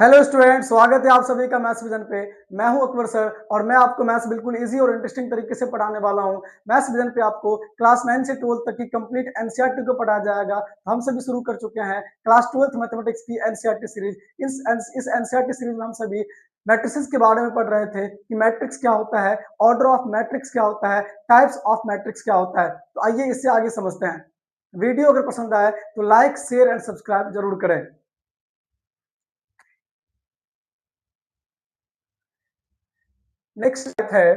Hello student, स्वागत है आप सभी का मैथ्स विजन पे। मैं हूं अकबर सर और मैं आपको मैथ्स बिल्कुल इजी और इंटरेस्टिंग तरीके से पढ़ाने वाला हूं। मैथ्स विजन पे आपको क्लास 9 से 12 तक की कंप्लीट एनसीईआरटी को पढ़ाया जाएगा। हम सभी शुरू कर चुके हैं क्लास 12th मैथमेटिक्स की एनसीईआरटी सीरीज। इस एनसीईआरटी सीरीज में हम सभी मैट्रिसेस के बारे में पढ़ रहे थे कि मैट्रिक्स क्या होता है, ऑर्डर ऑफ मैट्रिक्स क्या होता है, टाइप्स ऑफ मैट्रिक्स क्या होता है। तो आइए इससे आगे समझते हैं। वीडियो अगर पसंद आए तो लाइक, शेयर एंड सब्सक्राइब जरूर करें। नेक्स्ट है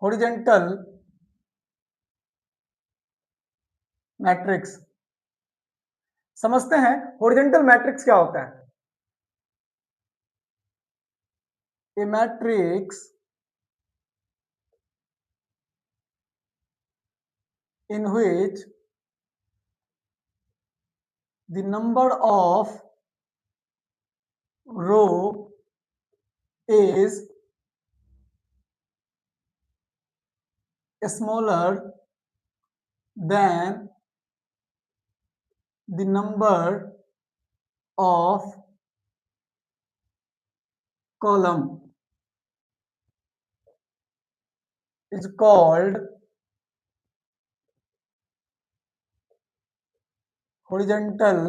हॉरिजॉन्टल मैट्रिक्स। समझते हैं हॉरिजॉन्टल मैट्रिक्स क्या होता है। A matrix in which the number of row is smaller than the number of column is called horizontal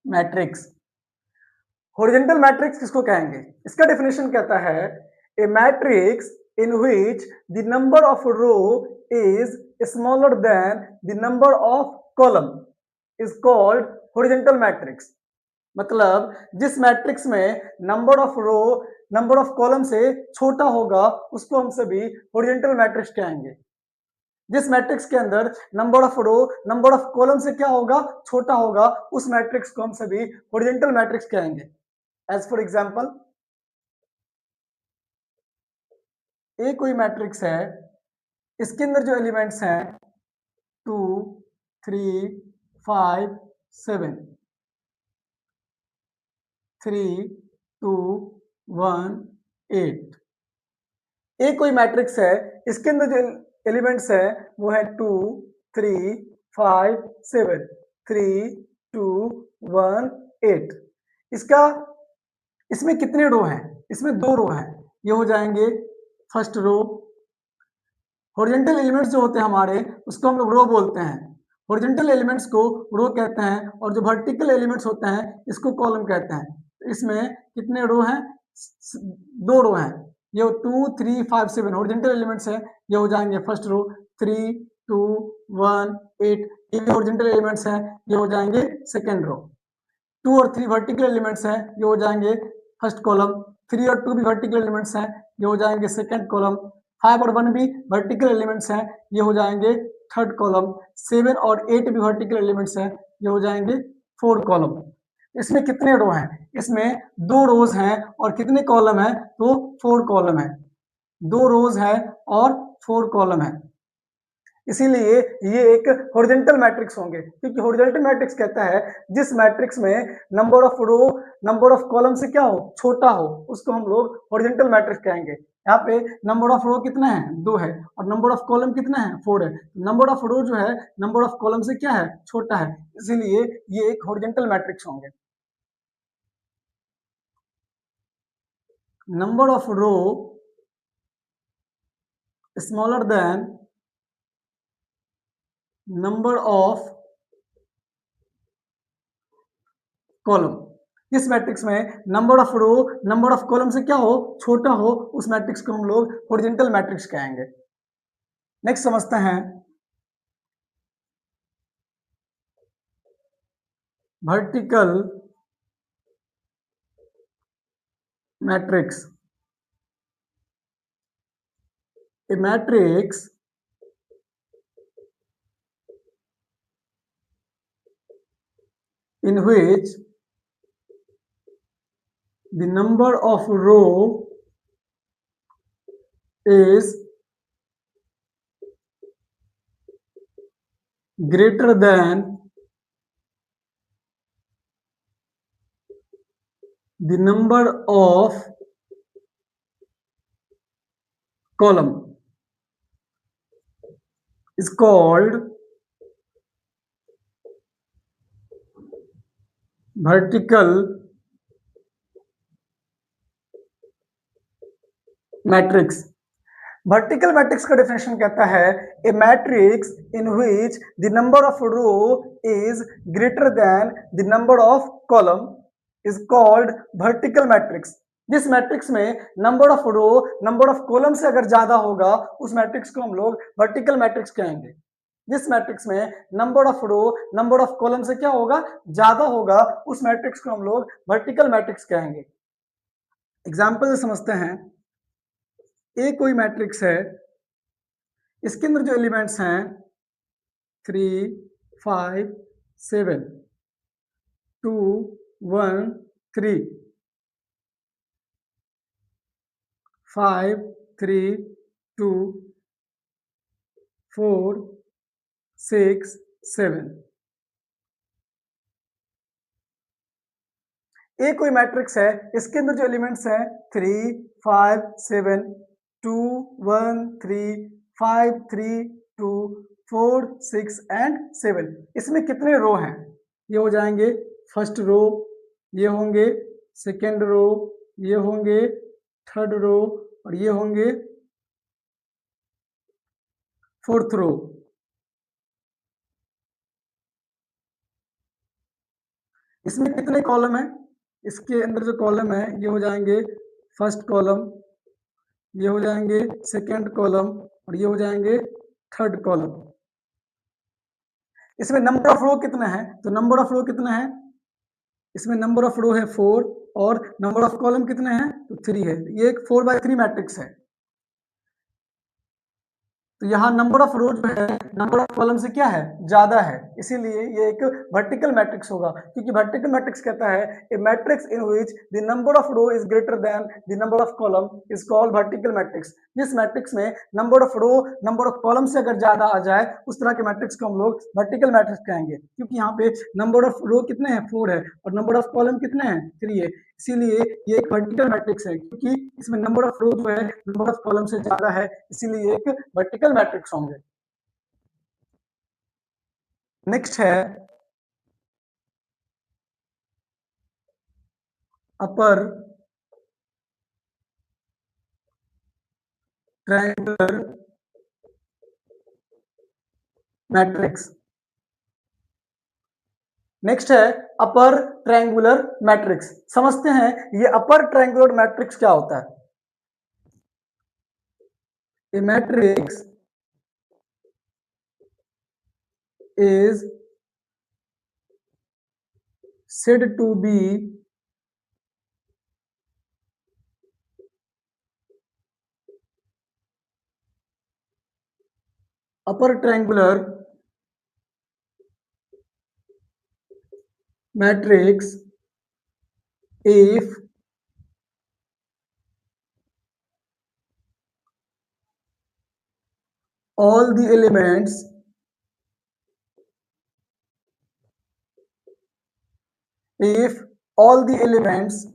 matrix. Horizontal matrix किसको कहेंगे? इसका डेफिनेशन कहता है a matrix in which the number of row is smaller than the number of column is called horizontal matrix. मतलब जिस matrix में number of row number of column से छोटा होगा उसको हम सभी हॉरिजॉन्टल मैट्रिक्स कहेंगे। जिस मैट्रिक्स के अंदर number of row number of column से क्या होगा, छोटा होगा, उस मैट्रिक्स को हम सभी हॉरिजॉन्टल मैट्रिक्स कहेंगे। एज फॉर एग्जांपल, ए कोई मैट्रिक्स है, इसके अंदर जो एलिमेंट्स हैं 2, 3, 5, 7, 3, 2, 1, 8। ए कोई मैट्रिक्स है, इसके अंदर जो एलिमेंट्स है वो है 2, 3, 5, 7, 3, 2, 1, 8। इसका इसमें कितने रो हैं? इसमें 2 रो हैं। ये हो जाएंगे फर्स्ट रो। हॉरिजॉन्टल एलिमेंट्स जो होते हैं हमारे, उसको हम लोग रो बोलते हैं। हॉरिजॉन्टल एलिमेंट्स को रो कहते हैं और जो वर्टिकल एलिमेंट्स होते हैं इसको कॉलम कहते हैं। इसमें कितने रो हैं? 2 रो हैं। ये 2, 3, 5, 7 हॉरिजॉन्टल एलिमेंट्स है। ये हो जाएंगे फर्स्ट रो। 3, 2, 1, 8 ये हॉरिजॉन्टल एलिमेंट्स हैं। ये हो जाएंगे सेकेंड रो। 2 और 3 वर्टिकल एलिमेंट्स हैं। ये हो जाएंगे फर्स्ट कॉलम। 3 और 2 भी वर्टिकल एलिमेंट्स हैं। ये हो जाएंगे सेकेंड कॉलम। 5 और 1 भी वर्टिकल एलिमेंट्स हैं। ये हो जाएंगे थर्ड कॉलम। 7 और 8 भी वर्टिकल एलिमेंट्स हैं। ये हो जाएंगे फोर्थ कॉलम। इसमें कितने रो हैं? इसमें 2 रोज हैं। और कितने कॉलम हैं? तो 4 कॉलम है। 2 रोज है और 4 कॉलम है। इसीलिए ये एक हॉरिजॉन्टल मैट्रिक्स होंगे, क्योंकि हॉरिजॉन्टल मैट्रिक्स कहता है जिस मैट्रिक्स में number of row number of column से क्या हो, छोटा हो, उसको हम लोग हॉरिजॉन्टल मैट्रिक्स कहेंगे। यहाँ पे नंबर ऑफ रो कितना है? 2 है। और नंबर ऑफ कॉलम कितना है? 4 है। नंबर ऑफ रो जो है नंबर ऑफ कॉलम से क्या है? छोटा है। इसीलिए ये एक हॉरिजॉन्टल मैट्रिक्स होंगे। Number of row smaller than number of column. इस मैट्रिक्स में number of row number of column से क्या हो, छोटा हो, उस मैट्रिक्स को हम लोग हॉरिजॉन्टल मैट्रिक्स कहेंगे। नेक्स्ट समझते हैं vertical matrix. A matrix in which the number of row is greater than the number of column is called vertical matrix. Vertical matrix का डेफिनेशन कहता है a matrix in which the number of row is greater than the number of column is called vertical matrix. जिस matrix में number of row number of column से अगर ज्यादा होगा उस मैट्रिक्स को हम लोग वर्टिकल मैट्रिक्स कहेंगे. जिस मैट्रिक्स में number of row number of column से क्या होगा, ज्यादा होगा, उस मैट्रिक्स को हम लोग वर्टिकल मैट्रिक्स कहेंगे. एग्जाम्पल समझते हैं. ए कोई मैट्रिक्स है, इसके अंदर जो एलिमेंट्स हैं 3, 5, 7, 2, 1, 3, 5, 3, 2, 4, 6, 7. ए कोई मैट्रिक्स है, इसके अंदर जो एलिमेंट्स हैं 3, 5, 7, 2, 1, 3, 5, 3, 2, 4, 6 एंड 7. इसमें कितने रो हैं? ये हो जाएंगे फर्स्ट रो, ये होंगे सेकेंड रो, ये होंगे थर्ड रो और ये होंगे फोर्थ रो. इसमें कितने कॉलम है? इसके अंदर जो कॉलम है ये हो जाएंगे फर्स्ट कॉलम, ये हो जाएंगे सेकेंड कॉलम और ये हो जाएंगे थर्ड कॉलम. इसमें नंबर ऑफ रो कितने हैं? तो नंबर ऑफ रो कितने हैं? इसमें नंबर ऑफ रो है 4 और नंबर ऑफ कॉलम कितने हैं? तो 3 है. ये एक 4/3 मैट्रिक्स है. तो यहाँ नंबर ऑफ रो जो है नंबर ऑफ कॉलम से क्या है, ज्यादा है, इसीलिए ये एक वर्टिकल मैट्रिक्स होगा. क्योंकि वर्टिकल मैट्रिक्स कहता है a matrix in which the number of row is greater than the number of column is called vertical matrix. जिस मैट्रिक्स में number of row number of column से अगर ज्यादा आ जाए उस तरह के मैट्रिक्स को हम लोग वर्टिकल मैट्रिक्स कहेंगे. क्योंकि यहाँ पे नंबर ऑफ रो कितने हैं, 4 है और नंबर ऑफ कॉलम कितने हैं, 3 है, इसीलिए ये एक वर्टिकल मैट्रिक्स है. क्योंकि इसमें नंबर ऑफ रो जो है नंबर ऑफ कॉलम से ज्यादा है, इसीलिए एक वर्टिकल मैट्रिक्स होंगे. नेक्स्ट है अपर ट्रायंगुलर मैट्रिक्स. नेक्स्ट है अपर ट्रायंगुलर मैट्रिक्स. समझते हैं ये अपर ट्रायंगुलर मैट्रिक्स क्या होता है. A matrix is said to be upper triangular matrix if all the elements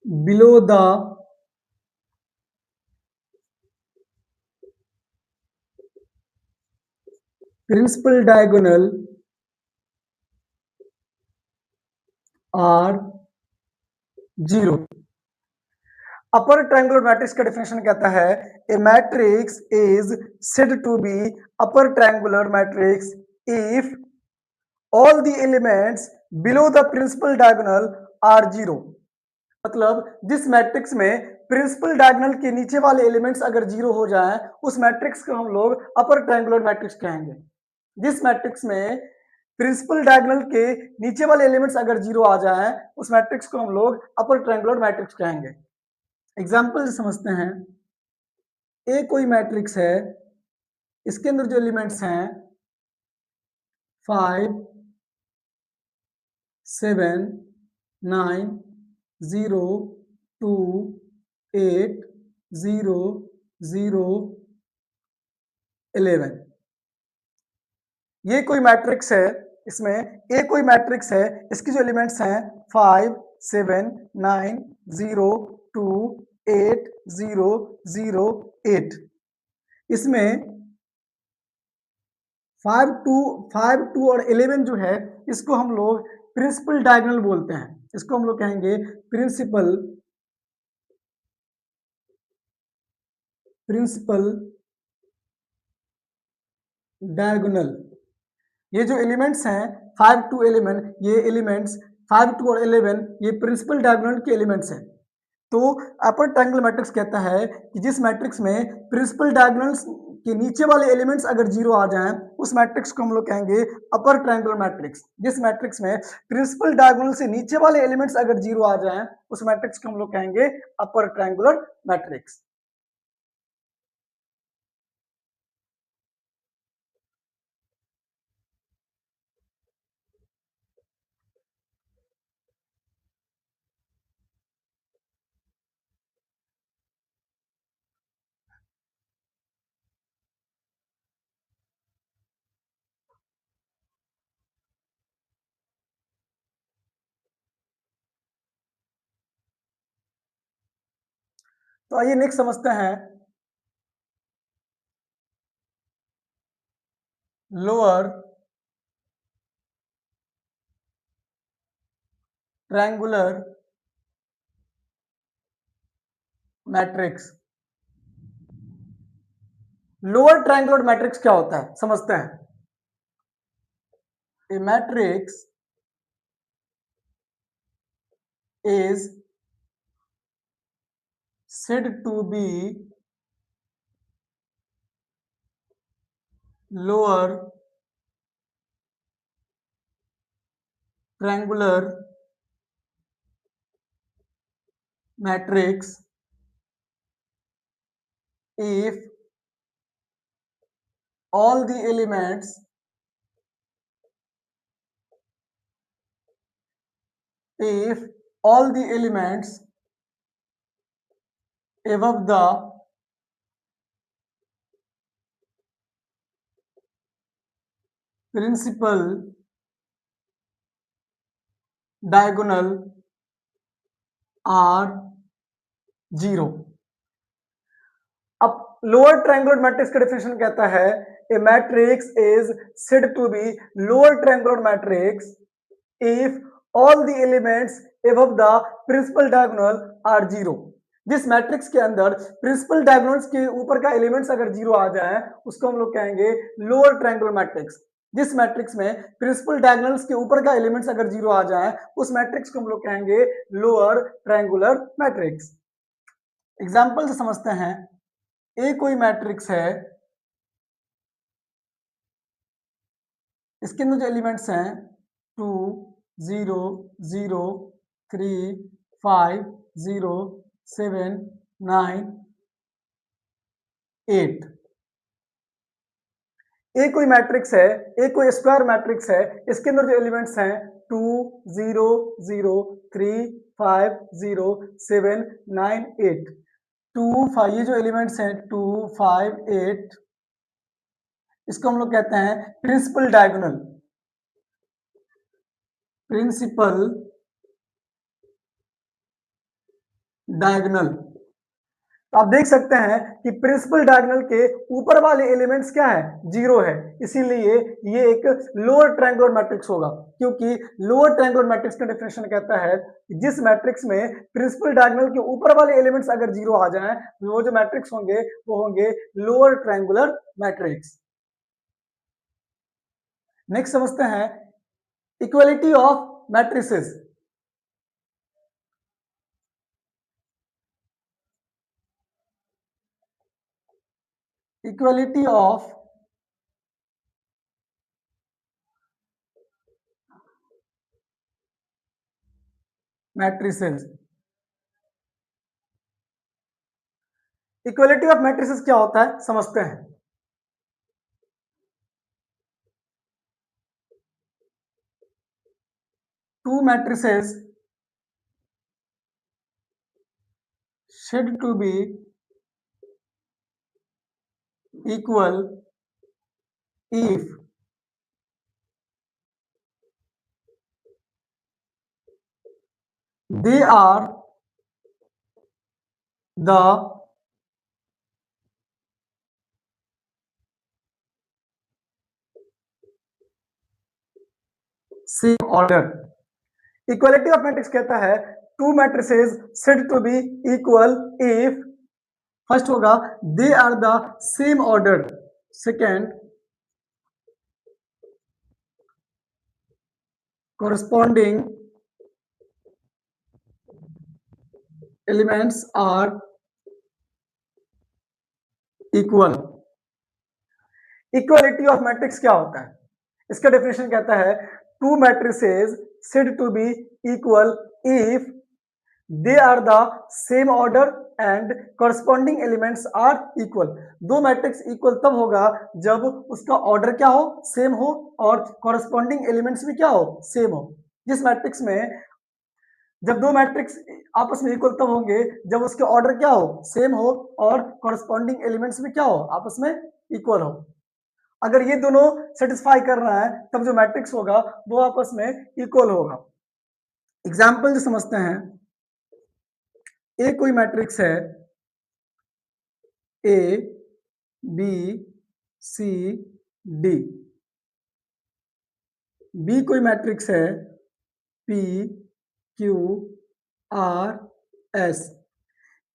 below the principal diagonal are 0. Upper triangular matrix का डेफिनेशन कहता है a matrix is said to be upper triangular matrix if all the elements below the principal diagonal are 0. मतलब जिस matrix में principal diagonal के नीचे वाले elements अगर 0 हो जाएं उस मैट्रिक्स को हम लोग अपर ट्रायंगुलर मैट्रिक्स कहेंगे. जिस मैट्रिक्स में प्रिंसिपल डायगोनल के नीचे वाले एलिमेंट्स अगर 0 आ जाएं उस मैट्रिक्स को हम लोग अपर ट्रायंगुलर मैट्रिक्स कहेंगे. एग्जाम्पल समझते हैं. ए कोई मैट्रिक्स है, इसके अंदर जो एलिमेंट्स हैं 5, 7, 9, 0, 2, 8, 0, 0, 11. ये कोई मैट्रिक्स है, इसमें ए कोई मैट्रिक्स है, इसके जो एलिमेंट्स हैं 5, 7, 9, 0, 2, 8, 0, 0, 8. इसमें 5 2 और 11 जो है इसको हम लोग प्रिंसिपल डायगोनल बोलते हैं। इसको हम लोग कहेंगे प्रिंसिपल डायगोनल। ये जो एलिमेंट्स हैं 5 2 11, ये एलिमेंट्स 5 2 और 11 ये प्रिंसिपल डायगोनल के एलिमेंट्स हैं। तो अपर ट्रायंगल मैट्रिक्स कहता है कि जिस मैट्रिक्स में प्रिंसिपल डायगोनल्स के नीचे वाले एलिमेंट्स अगर जीरो आ जाएं उस मैट्रिक्स को हम लोग कहेंगे अपर ट्रायंगुलर मैट्रिक्स। जिस मैट्रिक्स में प्रिंसिपल डायगोनल से नीचे वाले एलिमेंट्स अगर जीरो आ जाएं उस मैट्रिक्स को हम लोग कहेंगे अपर ट्रायंगुलर मैट्रिक्स। तो आइए नेक्स्ट समझते हैं lower triangular matrix. Lower triangular matrix क्या होता है समझते हैं। ए matrix is said to be lower triangular matrix if all the elements if all the elements above the principal diagonal are zero। अब लोअर ट्रायंगुलर मैट्रिक्स का definition कहता है a matrix is said to be lower triangular matrix if all the elements above the principal diagonal are zero। जिस matrix के अंदर principal diagonals के ऊपर का एलिमेंट्स अगर जीरो आ जाए उसको हम लोग कहेंगे लोअर ट्रायंगुलर मैट्रिक्स। जिस मैट्रिक्स में प्रिंसिपल डायगोनल्स के ऊपर का एलिमेंट्स अगर जीरो आ जाए उस मैट्रिक्स को हम लोग कहेंगे लोअर ट्रायंगुलर मैट्रिक्स। एग्जांपल से समझते हैं। ए कोई मैट्रिक्स है, इसके अंदर जो एलिमेंट्स हैं 2 0 0 3 5 0 7 9 8। ए कोई मैट्रिक्स है, ए कोई स्क्वायर मैट्रिक्स है, इसके अंदर जो एलिमेंट्स हैं 2 0 0 3 5 0 7 9 8। 2 5 ये जो एलिमेंट्स हैं 2 5 8 इसको हम लोग कहते हैं प्रिंसिपल डायगोनल। Principal diagonal. तो आप देख सकते हैं कि प्रिंसिपल डायगोनल के ऊपर वाले एलिमेंट्स क्या है जीरो है, इसीलिए ये एक लोअर ट्रायंगुलर मैट्रिक्स होगा। क्योंकि लोअर ट्रायंगुलर मैट्रिक्स का डेफिनेशन कहता है कि जिस मैट्रिक्स में प्रिंसिपल डायगोनल के ऊपर वाले एलिमेंट्स अगर जीरो आ जाएं वो जो मैट्रिक्स होंगे वो होंगे लोअर ट्रायंगुलर मैट्रिक्स। नेक्स्ट समझते हैं equality of matrices. Equality of matrices. Equality of matrices क्या होता है समझते हैं। Two matrices should to be equal if they are the same order. Equality of matrix कहता है two matrices said to be equal if first होगा they are the same order, second corresponding elements are equal। Equality of matrix क्या होता है? इसका definition कहता है two matrices said to be equal if they are the same order and corresponding elements are equal. दो matrix equal तब होगा जब उसका ऑर्डर क्या हो, सेम हो, और कॉरस्पॉन्डिंग एलिमेंट्स भी क्या हो, सेम हो। जिस मैट्रिक्स में जब दो मैट्रिक्स आपस में इक्वल तब होंगे जब उसके ऑर्डर क्या हो, सेम हो, और कॉरस्पॉन्डिंग एलिमेंट्स भी क्या हो, आपस में इक्वल हो। अगर ये दोनों सेटिस्फाई कर रहा है तब जो मैट्रिक्स होगा वो आपस में इक्वल होगा। एग्जाम्पल जो समझते हैं, ए कोई मैट्रिक्स है A B C D, B कोई मैट्रिक्स है P Q R S,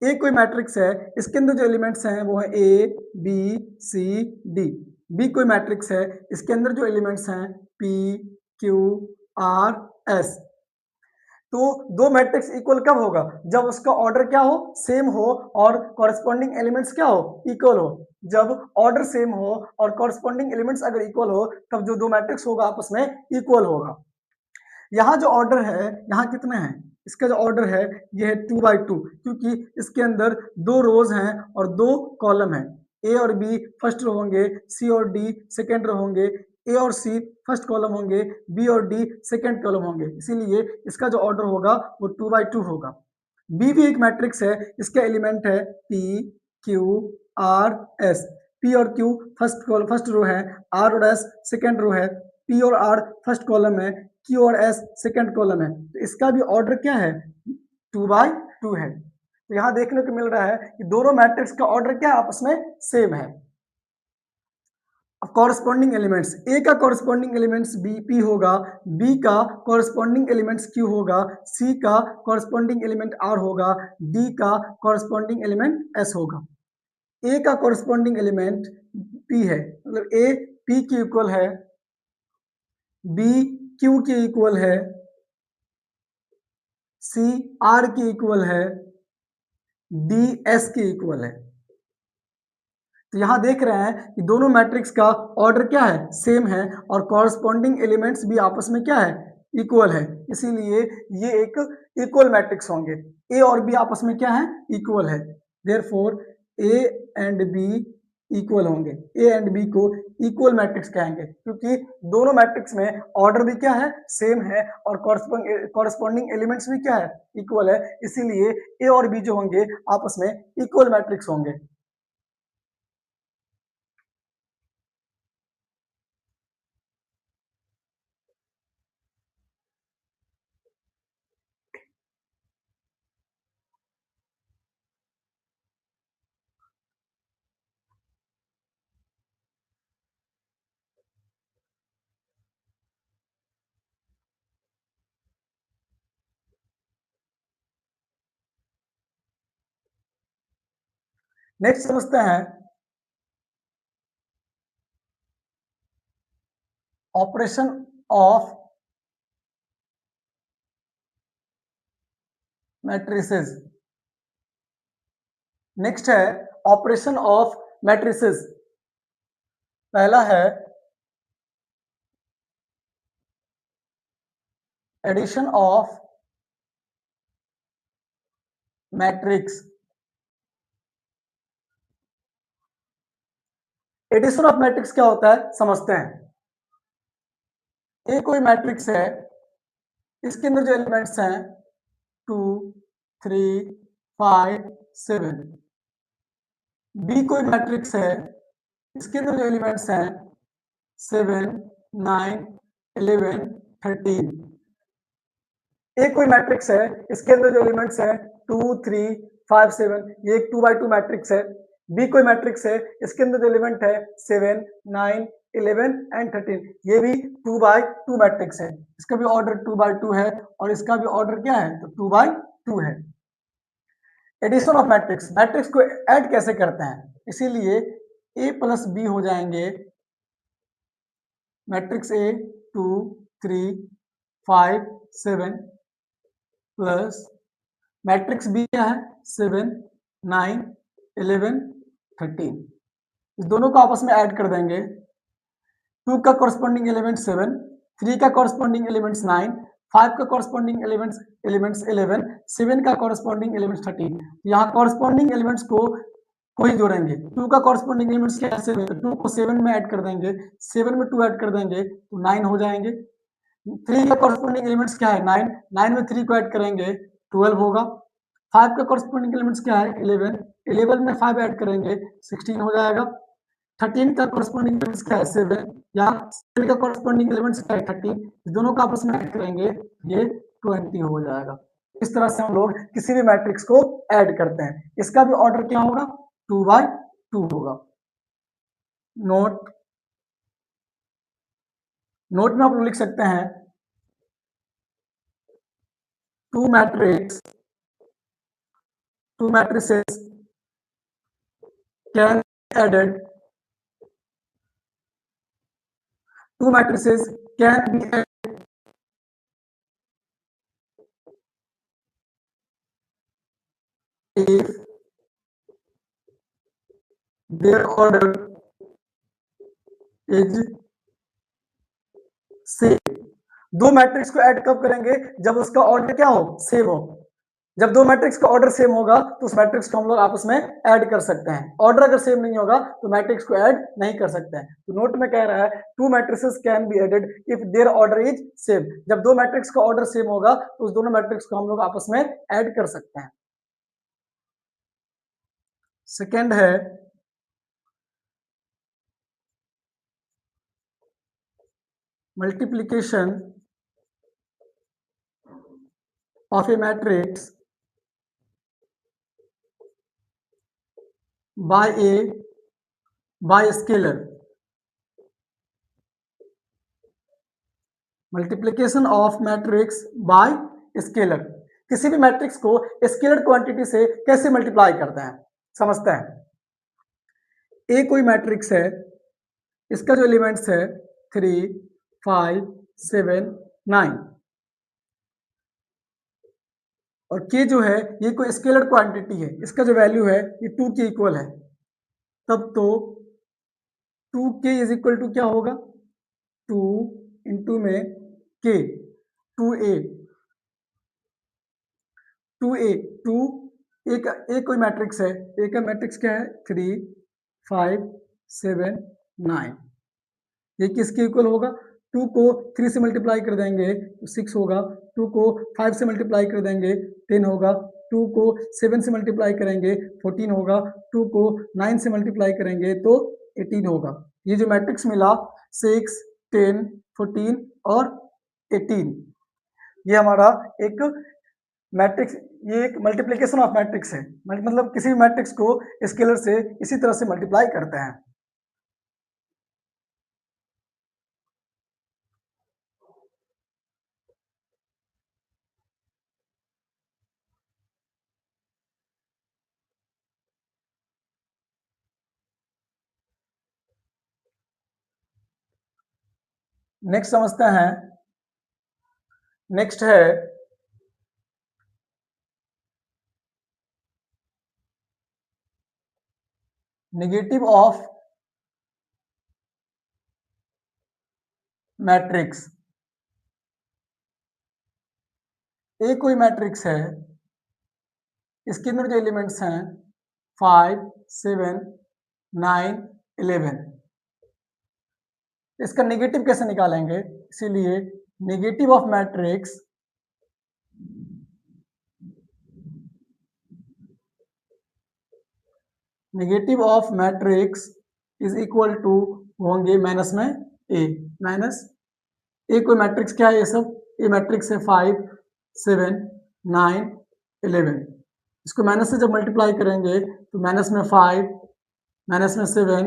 A कोई मैट्रिक्स है इसके अंदर जो एलिमेंट्स हैं वो है A B C D, B कोई मैट्रिक्स है इसके अंदर जो एलिमेंट्स हैं पी क्यू आर एस। तो दो मैट्रिक्स इक्वल कब होगा? जब उसका ऑर्डर क्या हो, सेम हो, और कॉरस्पॉन्डिंग एलिमेंट्स क्या हो, इक्वल हो। जब ऑर्डर सेम हो और कॉरस्पॉन्डिंग एलिमेंट्स अगर इक्वल हो तब जो दो मैट्रिक्स होगा आपस में इक्वल होगा। यहाँ जो ऑर्डर है, यहाँ कितने हैं? इसका जो ऑर्डर है ये है 2/2, क्योंकि इसके अंदर दो रोज हैं और दो कॉलम हैं। ए और बी फर्स्ट रो होंगे, सी और डी सेकेंड रो होंगे, ए और सी फर्स्ट कॉलम होंगे, बी और डी सेकेंड कॉलम होंगे, इसीलिए इसका जो ऑर्डर होगा वो 2/2 होगा। बी भी एक मैट्रिक्स है, इसका एलिमेंट है P Q R S, P और क्यू फर्स्ट रो है, आर और एस सेकेंड रो है, पी और आर फर्स्ट कॉलम है, क्यू और एस सेकेंड कॉलम है, तो इसका भी ऑर्डर क्या है, 2/2 है। तो यहां देखने को मिल रहा है कि दोनों मैट्रिक्स का ऑर्डर क्या है, आपस में सेम है। कॉरस्पॉन्डिंग एलिमेंट्स, ए का कॉरस्पॉन्डिंग एलिमेंट्स बी पी होगा, बी का कॉरस्पॉन्डिंग एलिमेंट्स क्यू होगा, सी का कॉरस्पॉन्डिंग एलिमेंट आर होगा, डी का कॉरस्पॉन्डिंग एलिमेंट एस होगा। ए का कॉरस्पॉन्डिंग एलिमेंट पी है, मतलब ए पी के इक्वल है, बी क्यू के इक्वल है, सी आर के इक्वल है, डी एस के इक्वल है। तो यहां देख रहे हैं कि दोनों मैट्रिक्स का ऑर्डर क्या है, सेम है, और कॉरस्पॉन्डिंग एलिमेंट्स भी आपस में क्या है, इक्वल है, इसीलिए ये एक इक्वल मैट्रिक्स होंगे। ए और बी आपस में क्या है, इक्वल है, therefore A and B equal होंगे। ए एंड बी को इक्वल मैट्रिक्स कहेंगे क्योंकि दोनों मैट्रिक्स में ऑर्डर भी क्या है, सेम है, और कॉरस्पॉन्डिंग एलिमेंट्स भी क्या है, इक्वल है, इसीलिए ए और बी जो होंगे आपस में इक्वल मैट्रिक्स होंगे। नेक्स्ट समझते हैं ऑपरेशन ऑफ मैट्रिसेस। नेक्स्ट है ऑपरेशन ऑफ मैट्रिसेस। पहला है addition of matrix. Addition of matrix क्या होता है समझते हैं। ए कोई मैट्रिक्स है, इसके अंदर जो एलिमेंट्स हैं 2 3 5 7। बी कोई मैट्रिक्स है, इसके अंदर जो एलिमेंट्स हैं 7 9 11 13। ए कोई मैट्रिक्स है, इसके अंदर जो एलिमेंट्स हैं 2 3 5 7, ये एक 2/2 मैट्रिक्स है। बी कोई मैट्रिक्स है, इसके अंदर जो एलिमेंट है 7 9 11 एंड 13। ये भी 2 बाय 2 मैट्रिक्स है, इसका भी ऑर्डर 2 बाय 2 है और इसका भी ऑर्डर क्या है, तो 2 बाय 2 है। एडिशन ऑफ मैट्रिक्स, मैट्रिक्स को ऐड कैसे करते हैं, इसीलिए a प्लस बी हो जाएंगे matrix A 2 3 5 7 plus matrix B क्या है 7 9 11 13। इस दोनों को आपस में ऐड कर देंगे। 2 का कॉरस्पॉन्डिंग एलिमेंट 7, 3 का कॉरस्पॉन्डिंग एलिमेंट्स 9, 5 का कॉरस्पॉन्डिंग एलिमेंट्स 11, 7 का कॉरस्पॉन्डिंग एलिमेंट्स 13। यहाँ कॉरस्पॉन्डिंग एलिमेंट्स को ही जोड़ेंगे। 2 का कॉरस्पॉन्डिंग एलिमेंट्स क्या है 7, तो 2 को 7 में ऐड कर देंगे, 7 में 2 ऐड कर देंगे तो 9 हो जाएंगे। 3 का कॉरस्पॉन्डिंग एलिमेंट्स क्या है 9, 9 में 3 को ऐड करेंगे 12 होगा। 5 का कॉरस्पॉन्डिंग एलिमेंट्स क्या है 11, 11 में 5 ऐड करेंगे 16 हो जाएगा। 13 का कॉरस्पॉन्डिंग एलिमेंट्स क्या है 7, या 7 का कॉरस्पॉन्डिंग एलिमेंट्स क्या है 13, दोनों का आपस में ऐड करेंगे ये 20 हो जाएगा। इस तरह से हम लोग किसी भी मैट्रिक्स को ऐड करते हैं। इसका भी ऑर्डर क्या होगा 2 बाय 2 होगा। नोट में आप लोग लिख सकते हैं 2 matrices can be added. 2 matrices can be added if their order is same। 2 matrix को ऐड कब करेंगे, जब उसका ऑर्डर क्या हो सेम हो। जब 2 मैट्रिक्स का ऑर्डर सेम होगा तो उस मैट्रिक्स को हम लोग आपस में ऐड कर सकते हैं। ऑर्डर अगर सेम नहीं होगा तो मैट्रिक्स को ऐड नहीं कर सकते हैं। तो नोट में कह रहा है 2 matrices can be added if their order is same. जब 2 मैट्रिक्स का ऑर्डर सेम होगा तो उस दोनों मैट्रिक्स को हम लोग आपस में ऐड कर सकते हैं। सेकेंड है multiplication of A matrix bye scalar. Multiplication of matrix bye scalar, किसी भी मैट्रिक्स को स्केलर क्वांटिटी से कैसे मल्टीप्लाई करते हैं समझते हैं। ए कोई मैट्रिक्स है, इसका जो एलिमेंट्स है 3 5 7 9 और के जो है ये कोई स्केलर क्वांटिटी है, इसका जो वैल्यू है ये 2 के इक्वल है, तब तो 2k इज इक्वल टू क्या होगा 2 इंटू में k 2a 2 ए कोई मैट्रिक्स है, ए का मैट्रिक्स क्या है 3 5 7 9। ये किसके इक्वल होगा 2 को 3 से मल्टीप्लाई कर देंगे तो 6 होगा, 2 को 5 से मल्टीप्लाई कर देंगे 10 होगा, 2 को 7 से मल्टीप्लाई करेंगे 14 होगा, 2 को 9 से मल्टीप्लाई करेंगे तो 18 होगा। ये जो मैट्रिक्स मिला 6 10 14 और 18, ये हमारा एक मैट्रिक्स, ये एक मल्टीप्लिकेशन ऑफ मैट्रिक्स है। मतलब किसी भी मैट्रिक्स को स्केलर से इसी तरह से मल्टीप्लाई करते हैं। नेक्स्ट समझते हैं, नेक्स्ट है नेगेटिव ऑफ मैट्रिक्स। ए कोई मैट्रिक्स है, इसके अंदर जो एलिमेंट्स हैं 5 7 9 11, इसका नेगेटिव कैसे निकालेंगे, इसीलिए negative of matrix is equal to होंगे माइनस में ए, माइनस ए कोई मैट्रिक्स क्या है, ये सब ए मैट्रिक्स है 5 7 9 11। इसको माइनस से जब मल्टीप्लाई करेंगे तो माइनस में 5 माइनस में 7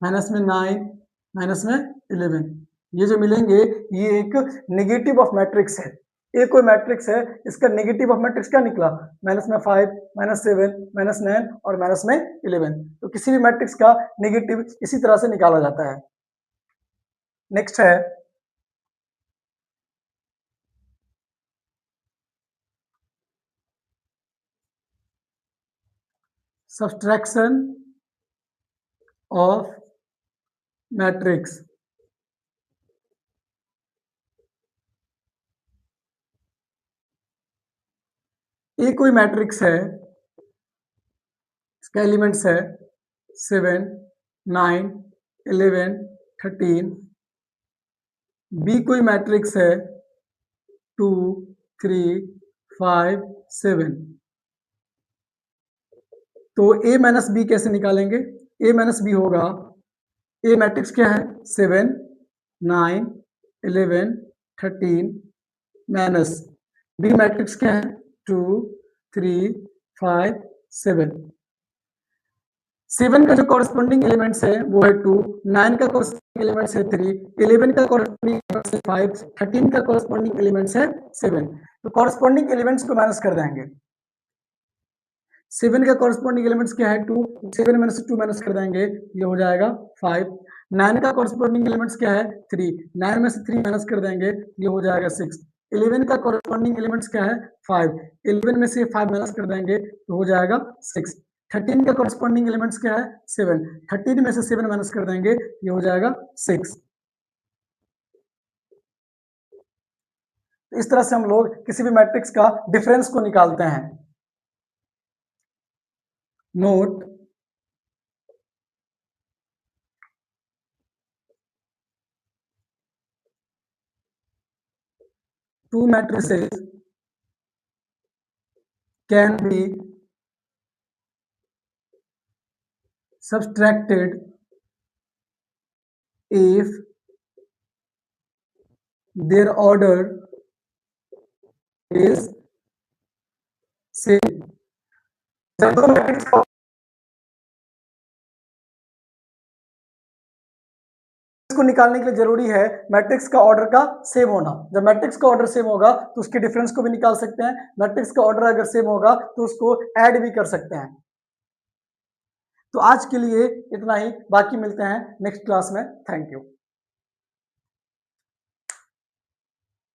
माइनस में 9 माइनस में 11। ये जो मिलेंगे ये एक नेगेटिव ऑफ मैट्रिक्स है। ये कोई मैट्रिक्स है, इसका नेगेटिव ऑफ मैट्रिक्स क्या निकला? माइनस में 5, माइनस 7, माइनस 9 और माइनस में 11। तो किसी भी मैट्रिक्स का नेगेटिव इसी तरह से निकाला जाता है। नेक्स्ट है सब्सट्रैक्शन ऑफ मैट्रिक्स। ये कोई मैट्रिक्स है, इसका एलिमेंट्स है 7, 9, 11, 13। बी कोई मैट्रिक्स है 2, 3, 5, 7। तो ए माइनस बी कैसे निकालेंगे? ए माइनस बी होगा, ए मैट्रिक्स क्या है 7, 9, 11, 13 माइनस बी मैट्रिक्स क्या है 2, 3, 5, 7। 7 का जो कॉरेस्पॉन्डिंग एलिमेंट्स है वो है 2, 9 का कॉरेस्पॉन्डिंग एलिमेंट्स है 3, 11 का कॉरेस्पॉन्डिंग एलिमेंट्स है 5, 13 का कॉरेस्पॉन्डिंग एलिमेंट्स है 7। तो कॉरेस्पॉन्डिंग एलिमेंट्स को माइनस कर देंगे। 7 का कॉरेस्पॉन्डिंग एलिमेंट्स क्या है 2, 7 में से 2 माइनस कर देंगे, ये हो जाएगा 5। 9 का कॉरेस्पॉन्डिंग एलिमेंट्स क्या है 3, 9 में से 3 माइनस कर देंगे, ये हो जाएगा 6। 11 का कॉरेस्पॉन्डिंग एलिमेंट्स क्या है 5, 11 में से 5 माइनस कर देंगे तो हो जाएगा 6। 13 का कॉरेस्पॉन्डिंग एलिमेंट्स क्या है 7, 13 में से 7 माइनस कर देंगे, ये हो जाएगा 6। इस तरह से हम लोग किसी भी मैट्रिक्स का डिफरेंस को निकालते हैं। Note, two matrices can be subtracted if their order is same। इसको निकालने के लिए जरूरी है मैट्रिक्स का ऑर्डर का सेम होना। जब मैट्रिक्स का ऑर्डर सेम होगा तो उसके डिफरेंस को भी निकाल सकते हैं। मैट्रिक्स का ऑर्डर अगर सेम होगा तो उसको ऐड भी कर सकते हैं। तो आज के लिए इतना ही, बाकी मिलते हैं नेक्स्ट क्लास में। Thank you.